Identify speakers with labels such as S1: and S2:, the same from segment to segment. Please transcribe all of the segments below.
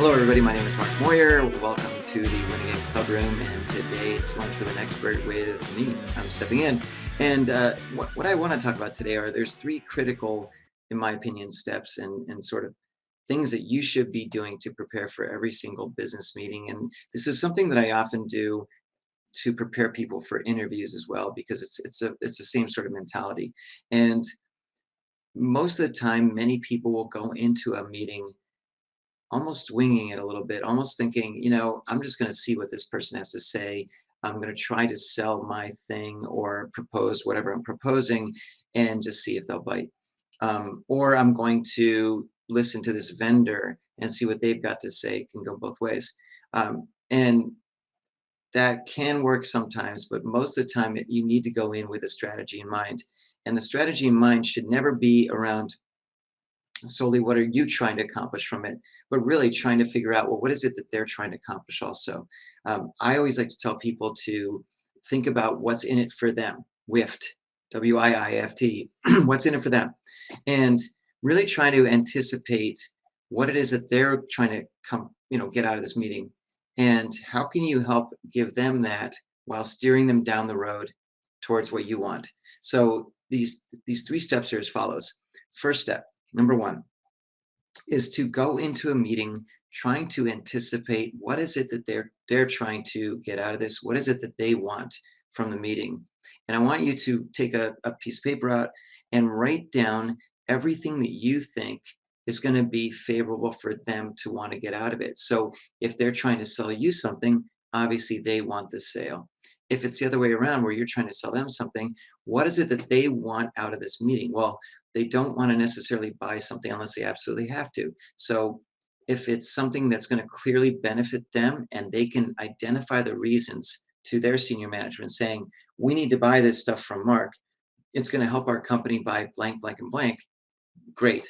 S1: Hello, everybody. My name is Mark Moyer. Welcome to the Winning Game Clubroom. And today it's Lunch with an Expert with me. I'm stepping in. And what I want to talk about today there's three critical, in my opinion, steps and sort of things that you should be doing to prepare for every single business meeting. And this is something that I often do to prepare people for interviews as well, because it's the same sort of mentality. And most of the time, many people will go into a meeting almost winging it a little bit, almost thinking, I'm just going to see what this person has to say. I'm going to try to sell my thing or propose whatever I'm proposing and just see if they'll bite. Or I'm going to listen to this vendor and see what they've got to say. It can go both ways. And that can work sometimes, but most of the time you need to go in with a strategy in mind. And the strategy in mind should never be around solely what are you trying to accomplish from it, but really trying to figure out, well, what is it that they're trying to accomplish also. I always like to tell people to think about what's in it for them. WIFT, WIIFT, what's in it for them, and really trying to anticipate what it is that they're trying to get out of this meeting, and how can you help give them that while steering them down the road towards what you want. So these three steps are as follows. First step, number one, is to go into a meeting trying to anticipate what is it that they're trying to get out of this. What is it that they want from the meeting? And I want you to take a piece of paper out and write down everything that you think is going to be favorable for them to want to get out of it. So if they're trying to sell you something, obviously they want the sale. If it's the other way around, where you're trying to sell them something, what is it that they want out of this meeting? Well, they don't want to necessarily buy something unless they absolutely have to. So if it's something that's going to clearly benefit them and they can identify the reasons to their senior management saying, we need to buy this stuff from Mark, it's going to help our company buy blank, blank, and blank, great.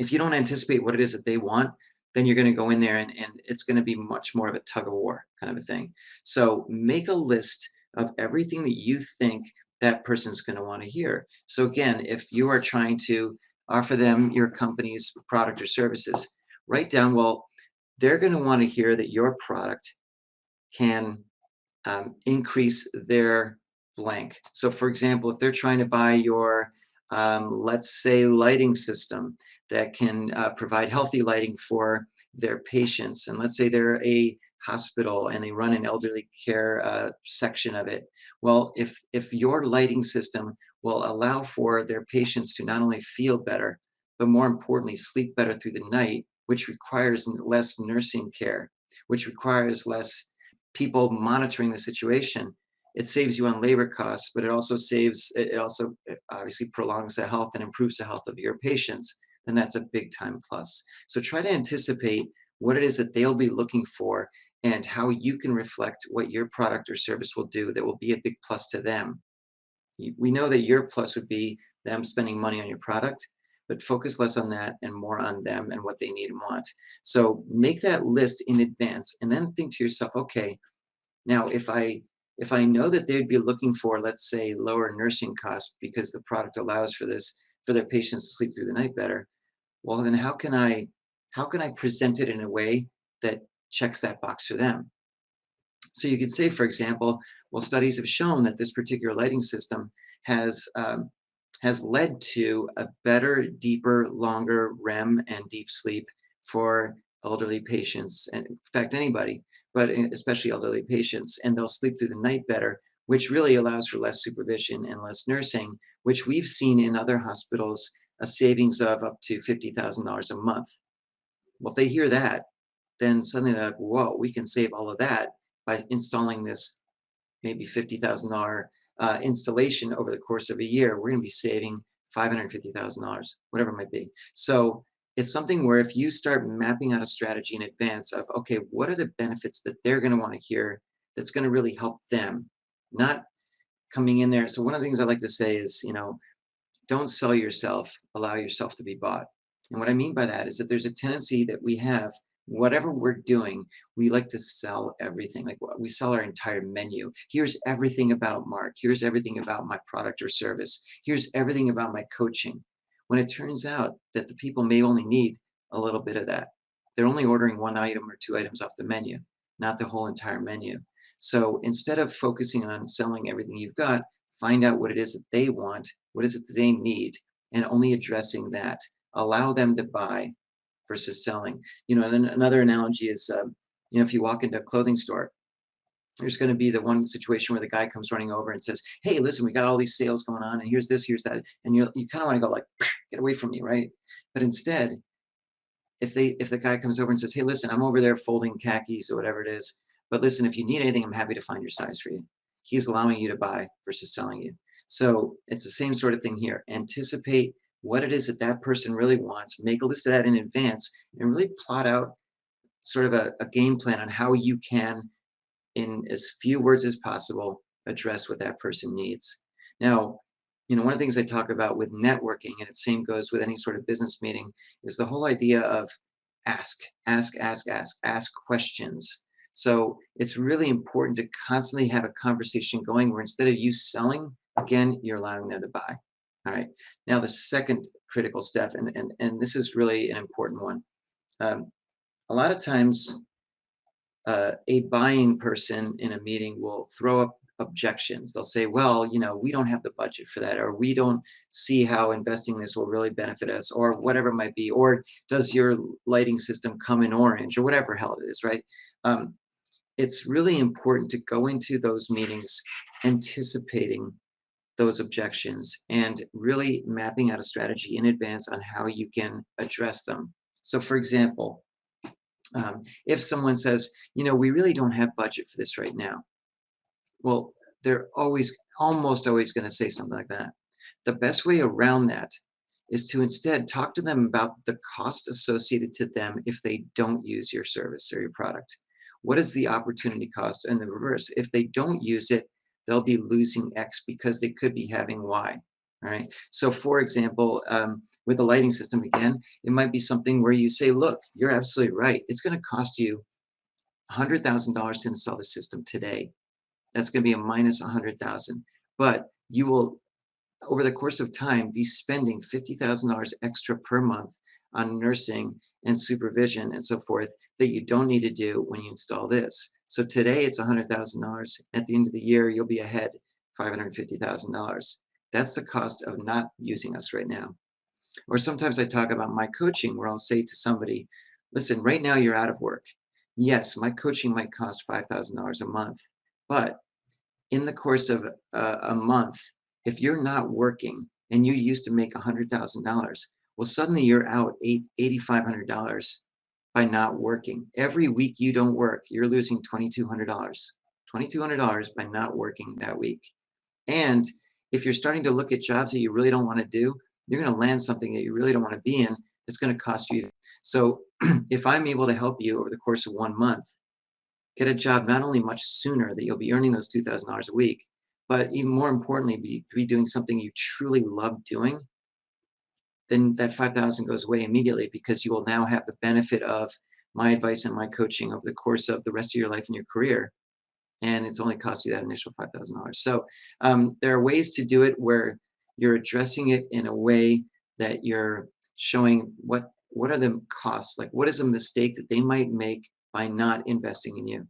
S1: If you don't anticipate what it is that they want, then you're going to go in there and it's going to be much more of a tug of war kind of a thing. So make a list of everything that you think that person's going to want to hear. So again, if you are trying to offer them your company's product or services, write down, well, they're going to want to hear that your product can increase their blank. So for example, if they're trying to buy your, let's say, lighting system that can provide healthy lighting for their patients, and let's say they're a hospital and they run an elderly care section of it. Well, if your lighting system will allow for their patients to not only feel better, but more importantly, sleep better through the night, which requires less nursing care, which requires less people monitoring the situation, it saves you on labor costs, but it obviously prolongs the health and improves the health of your patients. Then that's a big time plus. So try to anticipate what it is that they'll be looking for and how you can reflect what your product or service will do that will be a big plus to them. We know that your plus would be them spending money on your product, but focus less on that and more on them and what they need and want. So make that list in advance and then think to yourself, okay, now if I know that they'd be looking for, let's say, lower nursing costs because the product allows for this, for their patients to sleep through the night better, well, then how can I present it in a way that checks that box for them? So you could say, for example, well, studies have shown that this particular lighting system has has led to a better, deeper, longer REM and deep sleep for elderly patients, and in fact, anybody, but especially elderly patients, and they'll sleep through the night better, which really allows for less supervision and less nursing, which we've seen in other hospitals a savings of up to $50,000 a month. Well, if they hear that, then suddenly they're like, whoa, we can save all of that by installing this maybe $50,000 installation over the course of a year. We're going to be saving $550,000, whatever it might be. So it's something where if you start mapping out a strategy in advance of, okay, what are the benefits that they're going to want to hear that's going to really help them, not coming in there. So one of the things I like to say is, don't sell yourself, allow yourself to be bought. And what I mean by that is that there's a tendency that we have, whatever we're doing, we like to sell everything. Like we sell our entire menu. Here's everything about Mark. Here's everything about my product or service. Here's everything about my coaching. When it turns out that the people may only need a little bit of that. they're only ordering one item or two items off the menu, not the whole entire menu. So instead of focusing on selling everything you've got, find out what it is that they want, what is it that they need, and only addressing that. Allow them to buy versus selling. And then another analogy is, if you walk into a clothing store, there's going to be the one situation where the guy comes running over and says, "Hey, listen, we got all these sales going on, and here's this, here's that," and you kind of want to go like, "Get away from me," right? But instead, if the guy comes over and says, "Hey, listen, I'm over there folding khakis or whatever it is, but listen, if you need anything, I'm happy to find your size for you." He's allowing you to buy versus selling you. So it's the same sort of thing here. Anticipate what it is that that person really wants, make a list of that in advance, and really plot out sort of a game plan on how you can, in as few words as possible, address what that person needs. Now, one of the things I talk about with networking, and the same goes with any sort of business meeting, is the whole idea of ask questions. So it's really important to constantly have a conversation going where instead of you selling, again, you're allowing them to buy. All right. Now, the second critical step, and this is really an important one. A lot of times, a buying person in a meeting will throw up objections. They'll say, well, we don't have the budget for that, or we don't see how investing this will really benefit us, or whatever it might be, or does your lighting system come in orange, or whatever hell it is, right? Um, it's really important to go into those meetings anticipating those objections and really mapping out a strategy in advance on how you can address them. So, for example, if someone says, we really don't have budget for this right now, well, they're almost always going to say something like that. The best way around that is to instead talk to them about the cost associated to them if they don't use your service or your product. What is the opportunity cost? And the reverse, if they don't use it, they'll be losing X because they could be having Y. All right. So, for example, with the lighting system, again, it might be something where you say, look, you're absolutely right. It's going to cost you $100,000 to install the system today. That's going to be a minus 100,000. But you will, over the course of time, be spending $50,000 extra per month on nursing and supervision and so forth that you don't need to do when you install this. So today it's $100,000. At the end of the year, you'll be ahead $550,000. That's the cost of not using us right now. Or sometimes I talk about my coaching where I'll say to somebody, listen, right now you're out of work. Yes, my coaching might cost $5,000 a month, but in the course of a month, if you're not working and you used to make $100,000, well, suddenly you're out $8,500 by not working. Every week you don't work, you're losing $2,200. $2,200 by not working that week. And if you're starting to look at jobs that you really don't want to do, you're going to land something that you really don't want to be in that's going to cost you. So if I'm able to help you over the course of 1 month, get a job not only much sooner that you'll be earning those $2,000 a week, but even more importantly, be doing something you truly love doing, then that 5,000 goes away immediately because you will now have the benefit of my advice and my coaching over the course of the rest of your life and your career. And it's only cost you that initial $5,000. So there are ways to do it where you're addressing it in a way that you're showing what are the costs, like what is a mistake that they might make by not investing in you.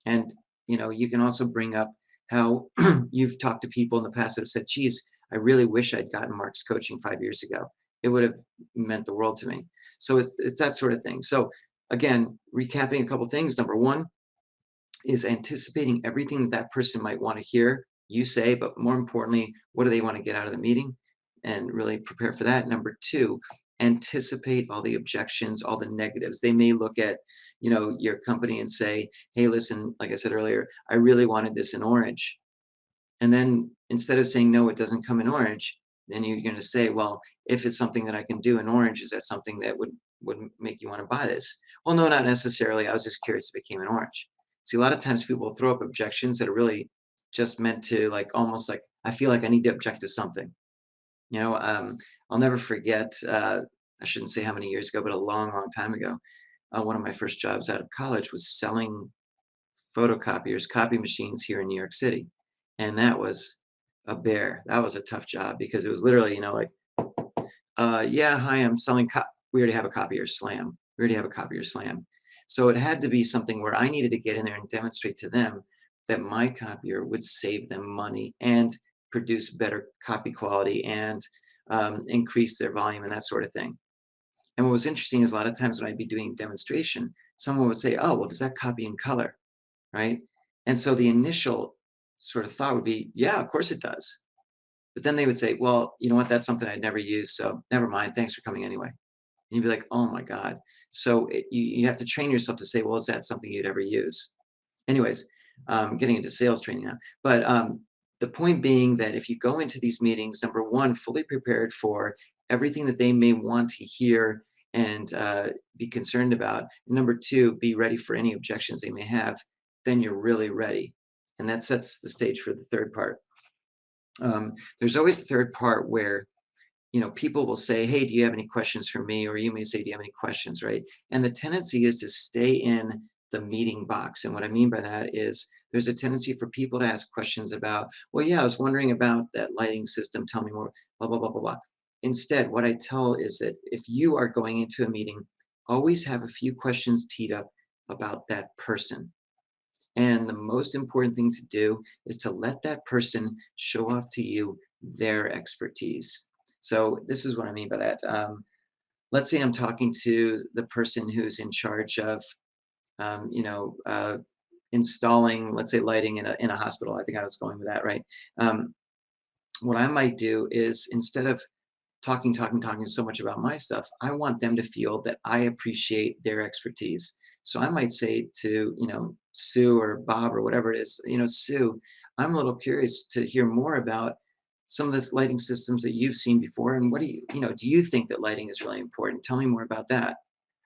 S1: And you can also bring up how you've talked to people in the past that have said, geez, I really wish I'd gotten Mark's coaching 5 years ago. It would have meant the world to me. So it's that sort of thing. So again, recapping a couple things. Number one is anticipating everything that that person might want to hear you say, but more importantly, what do they want to get out of the meeting, and really prepare for that. Number two, anticipate all the objections, all the negatives. They may look at, your company and say, hey, listen, like I said earlier, I really wanted this in orange. And then instead of saying, no, it doesn't come in orange, then you're going to say, well, if it's something that I can do in orange, is that something that would make you want to buy this? Well, no, not necessarily. I was just curious if it came in orange. See, a lot of times people throw up objections that are really just meant to, like, almost like, I feel like I need to object to something. I'll never forget, I shouldn't say how many years ago, but a long, long time ago, one of my first jobs out of college was selling photocopiers, copy machines here in New York City. And that was a bear. That was a tough job because it was literally, like, yeah, hi, I'm selling, we already have a copier, slam. We already have a copier slam. So it had to be something where I needed to get in there and demonstrate to them that my copier would save them money and produce better copy quality and increase their volume and that sort of thing. And what was interesting is a lot of times when I'd be doing demonstration, someone would say, "Oh, well, does that copy in color?" Right? And so the initial sort of thought would be, "Yeah, of course it does." But then they would say, "Well, you know what? That's something I'd never use, so never mind. Thanks for coming anyway." And you'd be like, "Oh my God." So you have to train yourself to say, "Well, is that something you'd ever use?" Anyways, getting into sales training now. But the point being that if you go into these meetings, number one, fully prepared for everything that they may want to hear and be concerned about. And number two, be ready for any objections they may have. Then you're really ready. And that sets the stage for the third part. There's always a third part where people will say, "Hey, do you have any questions for me?" Or you may say, "Do you have any questions?" Right? And the tendency is to stay in the meeting box. And what I mean by that is there's a tendency for people to ask questions about, "Well, yeah, I was wondering about that lighting system. Tell me more, blah, blah, blah, blah, blah." Instead, what I tell is that if you are going into a meeting, always have a few questions teed up about that person. And the most important thing to do is to let that person show off to you their expertise. So this is what I mean by that. Let's say I'm talking to the person who's in charge of, um, you know, uh, installing, let's say, lighting in a hospital. I think I was going with that, right? Um, what I might do is instead of talking so much about my stuff, I want them to feel that I appreciate their expertise. So I might say to, Sue or Bob or whatever it is, Sue, I'm a little curious to hear more about some of this lighting systems that you've seen before. And what do you think that lighting is really important? Tell me more about that.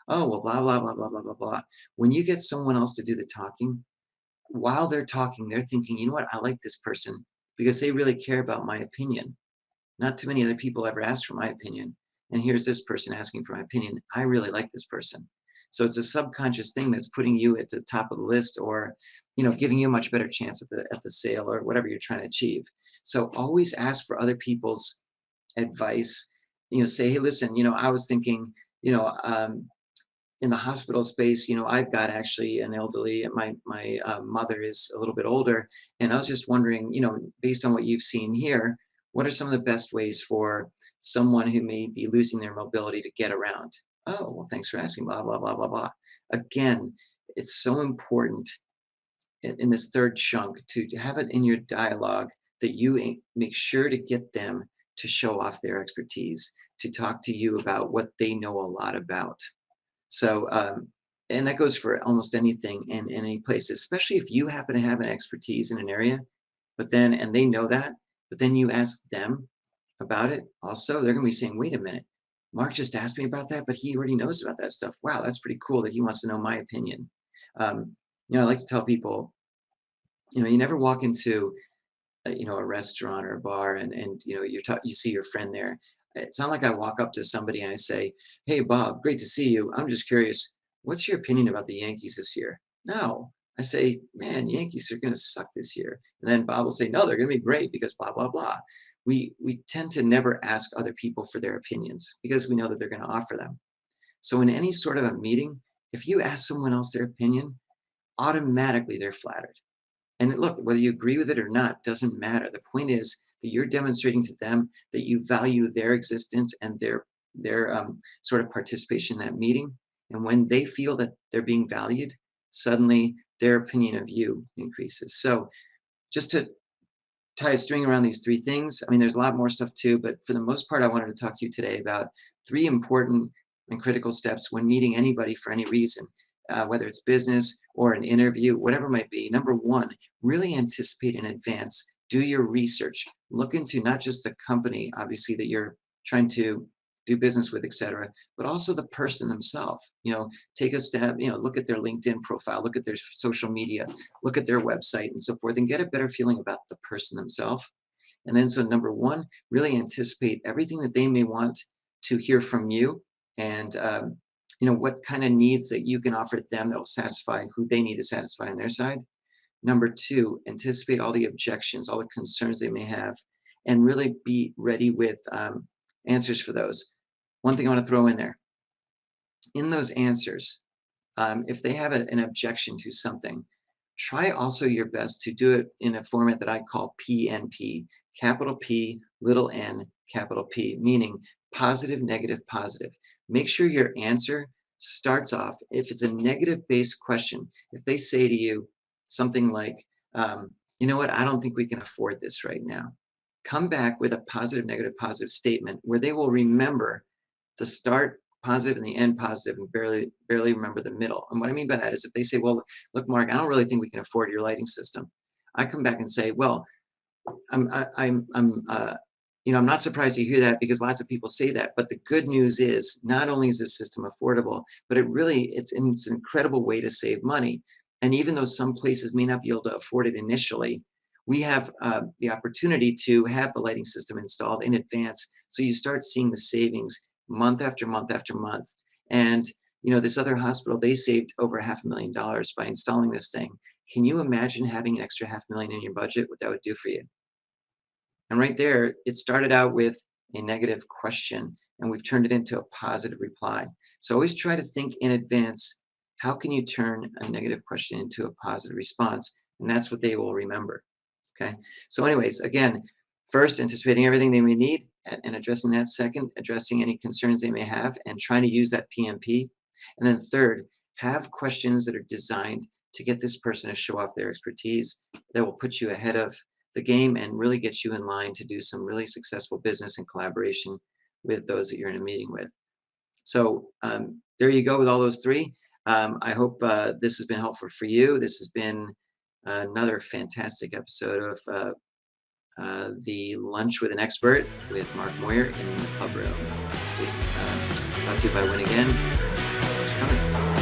S1: Oh, well, blah, blah, blah, blah, blah, blah, blah. When you get someone else to do the talking, while they're talking, they're thinking, you know what, I like this person because they really care about my opinion. Not too many other people ever ask for my opinion. And here's this person asking for my opinion. I really like this person. So it's a subconscious thing that's putting you at the top of the list or, giving you a much better chance at the sale or whatever you're trying to achieve. So always ask for other people's advice. Say, hey, listen, I was thinking, you know, um, in the hospital space, I've got actually an elderly. My mother is a little bit older, and I was just wondering, based on what you've seen here, what are some of the best ways for someone who may be losing their mobility to get around? Oh, well, thanks for asking. Blah blah blah blah blah. Again, it's so important in this third chunk to have it in your dialogue that you make sure to get them to show off their expertise, to talk to you about what they know a lot about. So, and that goes for almost anything in any place, especially if you happen to have an expertise in an area, and they know that, but then you ask them about it also, they're going to be saying, wait a minute, Mark just asked me about that, but he already knows about that stuff. Wow, that's pretty cool that he wants to know my opinion. I like to tell people, you never walk into a restaurant or a bar and you see your friend there. It's not like I walk up to somebody and I say, "Hey Bob, great to see you. I'm just curious, what's your opinion about the Yankees this year?" No, I say, "Man, Yankees are going to suck this year." And then Bob will say, "No, they're going to be great because blah blah blah." We tend to never ask other people for their opinions because we know that they're going to offer them. So in any sort of a meeting, if you ask someone else their opinion, automatically they're flattered. And look, whether you agree with it or not doesn't matter. The point is that you're demonstrating to them that you value their existence and their sort of participation in that meeting. And when they feel that they're being valued, suddenly their opinion of you increases. So just to tie a string around these three things, I mean, there's a lot more stuff too, but for the most part, I wanted to talk to you today about three important and critical steps when meeting anybody for any reason, whether it's business or an interview, whatever it might be. Number one, really anticipate in advance. Do your research. Look into not just the company, obviously, that you're trying to do business with, et cetera, but also the person themselves. Take a step, look at their LinkedIn profile, look at their social media, look at their website and so forth, and get a better feeling about the person themselves. And then, so number one, really anticipate everything that they may want to hear from you and, what kind of needs that you can offer them that will satisfy who they need to satisfy on their side. Number two, anticipate all the objections, all the concerns they may have, and really be ready with answers for those. One thing I want to throw in there, In those answers, if they have an objection to something, try also your best to do it in a format that I call PNP, capital P, little n, capital P, meaning positive, negative, positive. Make sure your answer starts off, if it's a negative based question, if they say to you something like, you know what, I don't think we can afford this right now. Come back with a positive, negative, positive statement where they will remember the start positive and the end positive and barely remember the middle. And what I mean by that is if they say, well, look, Mark, I don't really think we can afford your lighting system. I come back and say, well, I'm I'm not surprised to hear that because lots of people say that. But the good news is not only is this system affordable, but it's an incredible way to save money. And even though some places may not be able to afford it initially, we have the opportunity to have the lighting system installed in advance. So you start seeing the savings month after month after month. And this other hospital, they saved over $500,000 by installing this thing. Can you imagine having an extra 500,000 in your budget? What that would do for you? And right there, it started out with a negative question, and we've turned it into a positive reply. So always try to think in advance, how can you turn a negative question into a positive response? And that's what they will remember. Okay. So, anyways, again, first, anticipating everything they may need and addressing that. Second, addressing any concerns they may have and trying to use that PMP. And then third, have questions that are designed to get this person to show off their expertise that will put you ahead of the game and really get you in line to do some really successful business and collaboration with those that you're in a meeting with. So there you go with all those three. I hope this has been helpful for you. This has been another fantastic episode of the Lunch with an Expert with Mark Moyer in the Clubroom. Brought to you by Win Again. Thanks for coming.